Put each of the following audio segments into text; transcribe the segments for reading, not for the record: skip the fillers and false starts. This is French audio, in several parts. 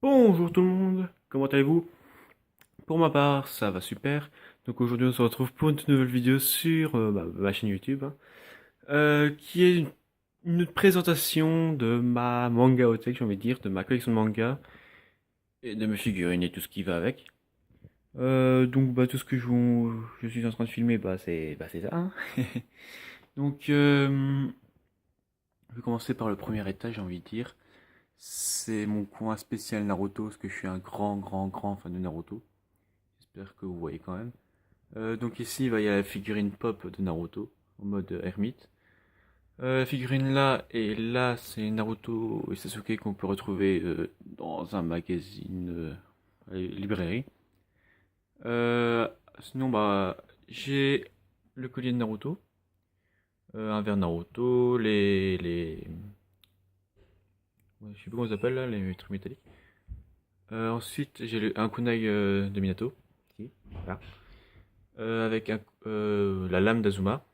Bonjour tout le monde, comment allez-vous? Pour ma part, ça va super. Donc aujourd'hui, on se retrouve pour une toute nouvelle vidéo sur ma chaîne YouTube, hein, qui est une présentation de ma mangaothèque, j'ai envie de dire, de ma collection de mangas et de mes figurines et tout ce qui va avec. Donc tout ce que je suis en train de filmer, c'est ça, hein. Donc je vais commencer par le premier étage, j'ai envie de dire. C'est mon coin spécial Naruto, parce que je suis un grand fan de Naruto. J'espère que vous voyez quand même. Donc ici, il y a la figurine pop de Naruto, en mode ermite. La figurine là, et là, c'est Naruto et Sasuke qu'on peut retrouver dans un magazine, librairie. Euh, Sinon, j'ai le collier de Naruto, un verre Naruto, ouais, je sais plus comment ça s'appelle là, les trucs métalliques. Ensuite, j'ai un kunai de Minato, ici, voilà. Avec la lame d'Azuma.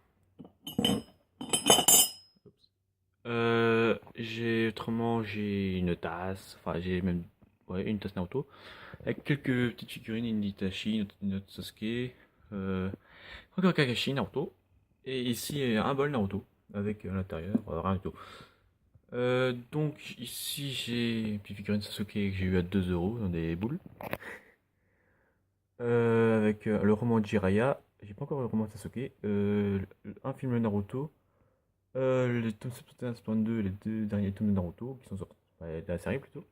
J'ai une tasse, enfin j'ai même ouais, une tasse Naruto, avec quelques petites figurines, une Itachi, une autre Sasuke, encore Kakashi Naruto, et ici un bol Naruto, avec à l'intérieur rien du tout. Donc ici j'ai une petite figurine Sasuke que j'ai eu à 2 € dans des boules, avec le roman de Jiraiya, j'ai pas encore le roman de Sasuke, un film Naruto, les tomes 71 72, les deux derniers tomes de Naruto qui sont sortis, enfin, de la série plutôt.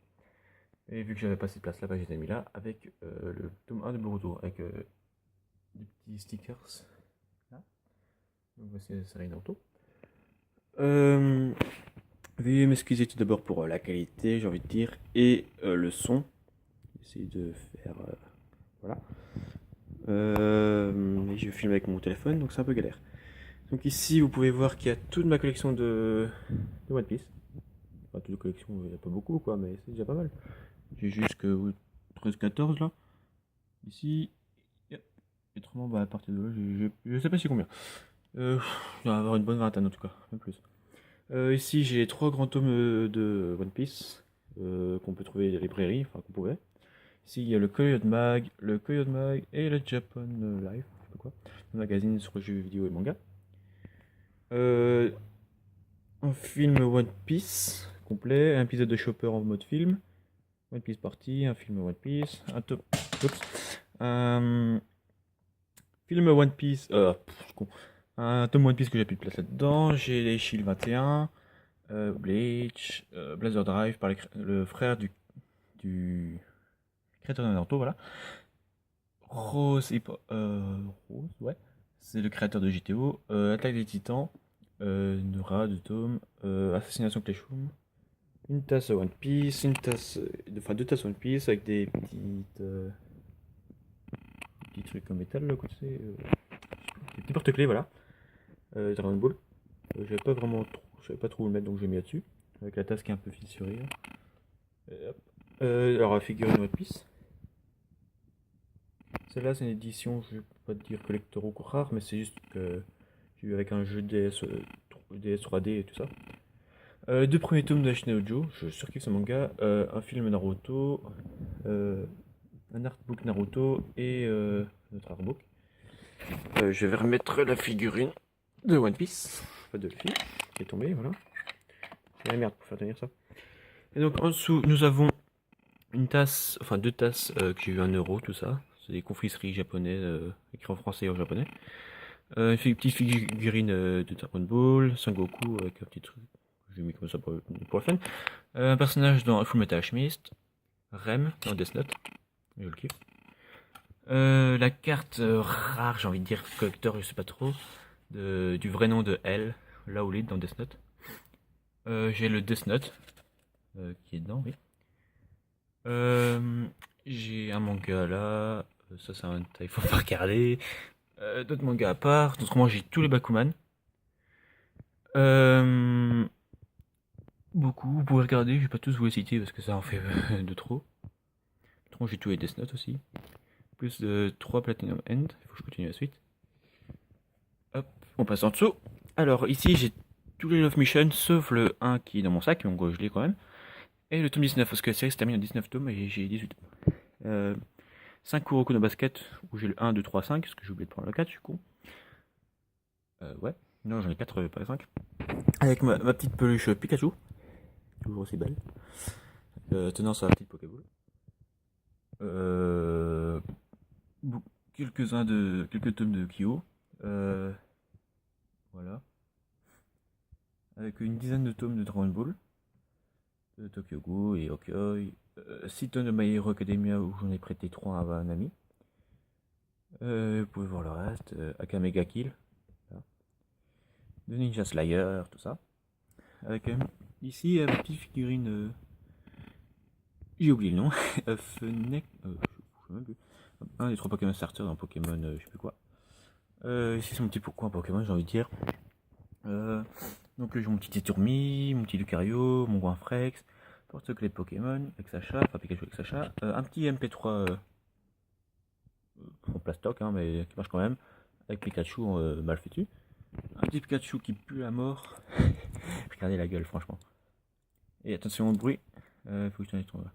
Et vu que j'avais pas cette place là, je les ai mis là avec le tome 1 de Boruto avec des petits stickers là. Donc voici la série Naruto. Euh, Veuillez m'excuser tout d'abord pour la qualité, j'ai envie de dire, et le son. J'essaie de faire. Voilà. Je filme avec mon téléphone, donc c'est un peu galère. Donc ici, vous pouvez voir qu'il y a toute ma collection de One Piece. Enfin, toute la collection, il n'y a pas beaucoup, quoi, mais c'est déjà pas mal. J'ai jusque 13-14 là. Ici, yep. Et autrement, à partir de là, je sais pas si combien. Il va y avoir une bonne vingtaine en tout cas, même plus. Ici, j'ai 3 grands tomes de One Piece qu'on peut trouver dans les librairies, enfin qu'on pouvait. Ici, il y a le Coyote Mag et le Japan Life, je sais pas quoi, le magazine sur les jeux vidéo et manga. Euh, un film One Piece complet, un épisode de Chopper en mode film, One Piece Party, un film One Piece, un film One Piece, un tome One Piece que j'ai plus de place là-dedans. J'ai les Shield 21, Bleach, Blazer Drive par le frère du créateur de Naruto, voilà. Rose, ouais. C'est le créateur de GTO. Attaque des Titans, Nora de Tome, Assassination Classroom. Une tasse One Piece, enfin 2 tasses One Piece avec petits trucs en métal là, côté, des petits porte-clés, voilà. Dragon Ball. Je savais pas trop où le mettre donc j'ai mis là-dessus. Avec la tasse qui est un peu fissurée. Hop. Alors la figurine One Piece. Celle-là c'est une édition, je vais pas te dire collector ou rare, mais c'est juste que j'ai eu avec un jeu DS 3D et tout ça. 2 premiers tomes de Shinojo, je surkiffe ce manga. Un film Naruto, un artbook Naruto et notre artbook. Je vais remettre la figurine de One Piece, pas de Luffy, qui est tombée, voilà. C'est la merde pour faire tenir ça. Et donc en dessous, nous avons une tasse, enfin 2 tasses que j'ai eu 1 €, tout ça. C'est des confiseries japonaises, écrites en français et en japonais. Une petite figurine de Dragon Ball, Sangoku avec un petit truc. J'ai mis comme ça pour la fun. Un personnage dans Full Metal Alchemist. Rem dans Death Note. Je le kiffe. La carte rare, j'ai envie de dire collector, je sais pas trop. Du vrai nom de L, Laolid dans Death Note. J'ai le Death Note qui est dedans, oui. J'ai un manga là, ça c'est un il faut pas regarder. D'autres mangas à part, autrement j'ai tous les Bakuman. Beaucoup, vous pouvez regarder, je vais pas tous vous les citer parce que ça en fait de trop. Autrement j'ai tous les Death Note aussi. Plus de 3 Platinum End, il faut que je continue la suite. Hop, on passe en dessous. Alors ici j'ai tous les Love Mission sauf le 1 qui est dans mon sac, donc je l'ai quand même. Et le tome 19, parce que la série se termine en 19 tomes et j'ai 18 tomes. 5 Kuroko no Basket, où j'ai le 1, 2, 3, 5, parce que j'ai oublié de prendre le 4, je suis con. Ouais, non, j'en ai 4, pas 5. Avec ma petite peluche Pikachu, toujours aussi belle. Tenant sur la petite Pokéball. Quelques tomes de Kyo. Voilà. Avec une dizaine de tomes de Dragon Ball. De Tokyo Ghoul et Okoi. 6 tonnes de My Hero Academia où j'en ai prêté 3 à un ami. Vous pouvez voir le reste. Akame ga Kill. Là. De Ninja Slayer, tout ça. Avec ici une petite figurine. J'ai oublié le nom. Fennec. Je sais même plus. Un des 3 Pokémon Starter dans Pokémon, je sais plus quoi. Ici c'est mon petit coin Pokémon, j'ai envie de dire. Donc j'ai mon petit Téturmi, mon petit Lucario, mon Goinfrex, porte-clés Pokémon avec Sacha, enfin Pikachu avec Sacha, un petit MP3 en plastoc, hein, mais qui marche quand même, avec Pikachu mal foutu. Un petit Pikachu qui pue la mort. Regardez la gueule, franchement. Et attention au bruit, faut que je t'en ai trouvé.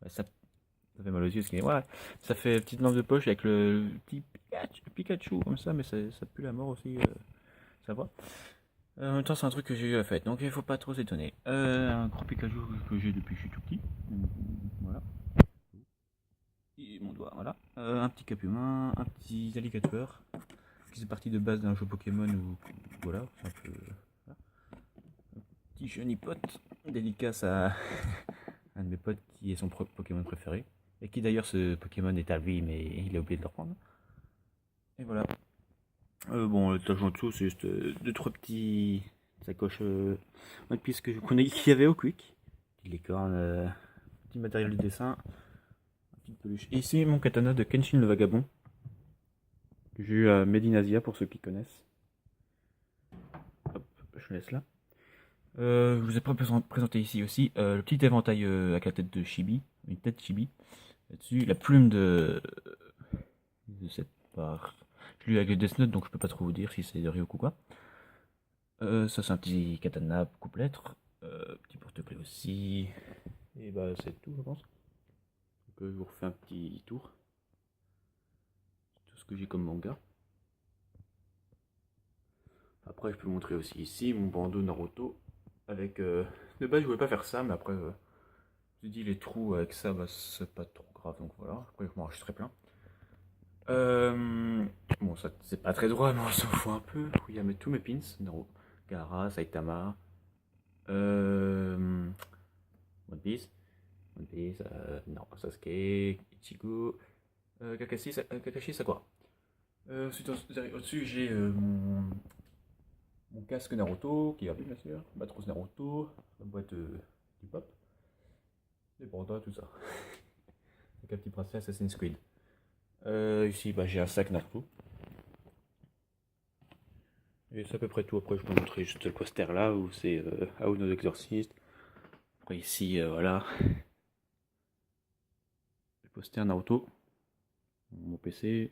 Ouais, ça fait mal aux yeux, ouais, ça fait petite lampe de poche avec le petit Pikachu comme ça, mais ça pue la mort aussi, ça va. En même temps, c'est un truc que j'ai eu à la fête, donc il faut pas trop s'étonner. Un gros Pikachu que j'ai depuis que je suis tout petit. Voilà. Et mon doigt, voilà. Un petit Capumin, un petit alligator, qui c'est parti de base d'un jeu Pokémon ou voilà, c'est un peu. Voilà. Un petit Chenipote, dédicace à un de mes potes qui est son Pokémon préféré. Et qui d'ailleurs ce Pokémon est à lui, mais il a oublié de le reprendre. Et voilà. Bon, le tâche en dessous, c'est juste 2-3 petits sacoches One Piece qu'il y avait au Quick. Petite licorne, petit matériel de dessin, une petite peluche. Et ici, mon katana de Kenshin le Vagabond, que j'ai eu à Made in Asia pour ceux qui connaissent. Hop, je laisse là. Je vous ai présenté ici aussi le petit éventail avec la tête de Chibi, une tête Chibi. Là-dessus, la plume de cette part. Je l'ai eu avec le Death Note, donc je peux pas trop vous dire si c'est de Ryuk ou quoi. Ça, c'est un petit katana coupe-lettre. Petit porte-clés aussi. Et bah, c'est tout, je pense. Donc, je vous refais un petit tour. Tout ce que j'ai comme manga. Après, je peux montrer aussi ici mon bandeau Naruto. Avec. De base, je voulais pas faire ça, mais après, je me dis les trous avec ça, bah, c'est pas trop grave. Donc voilà. Après, je m'en rachèterai plein. Bon, ça c'est pas très droit, mais on s'en fout un peu. Il y a tous mes pins. Naruto, Gaara, Saitama. One Piece. One Piece, non, Sasuke, Ichigo, Kakashi, Sakura. Ensuite, au-dessus, j'ai mon casque Naruto, qui est bien sûr, ma trousse Naruto, la boîte du pop, des pandas, tout ça. Avec un petit bracelet Assassin's Creed. Ici, bah, j'ai un sac Naruto. Et c'est à peu près tout. Après, je peux vous montrer juste le poster là, où c'est Aono l'Exorciste. Après, ici, voilà. Le poster Naruto. Mon PC.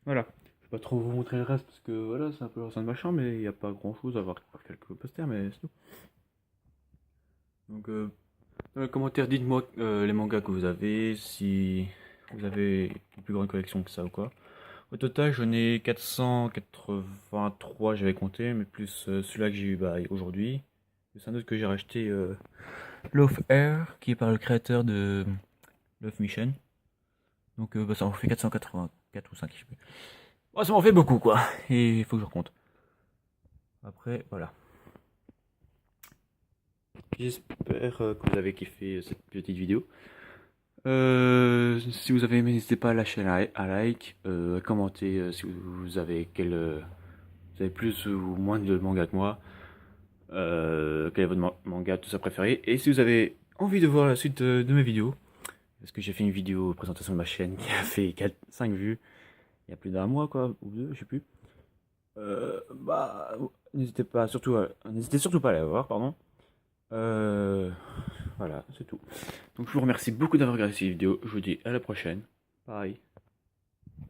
Voilà. Je vais pas trop vous montrer le reste parce que voilà, c'est un peu l'ancien machin, mais il n'y a pas grand chose à voir. Quelques posters, mais c'est tout. Donc, dans les commentaires, dites-moi les mangas que vous avez, si vous avez une plus grande collection que ça ou quoi. Au total, j'en ai 483, j'avais compté, mais plus celui-là que j'ai eu aujourd'hui. C'est un autre que j'ai racheté, Love Air, qui est par le créateur de Love Mission. Donc ça en fait 484 ou 5, je sais plus. Bon, ça m'en fait beaucoup, quoi. Et il faut que je recompte. Après, voilà. J'espère que vous avez kiffé cette petite vidéo. Si vous avez aimé, n'hésitez pas à lâcher un like, à commenter si vous avez vous avez plus ou moins de manga que moi. Quel est votre manga tout ça préféré. Et si vous avez envie de voir la suite de mes vidéos, parce que j'ai fait une vidéo présentation de ma chaîne qui a fait 5 vues il y a plus d'un mois, quoi, ou deux, je sais plus. Bah, n'hésitez surtout pas à la voir, pardon. Voilà, c'est tout. Donc je vous remercie beaucoup d'avoir regardé cette vidéo. Je vous dis à la prochaine. Bye.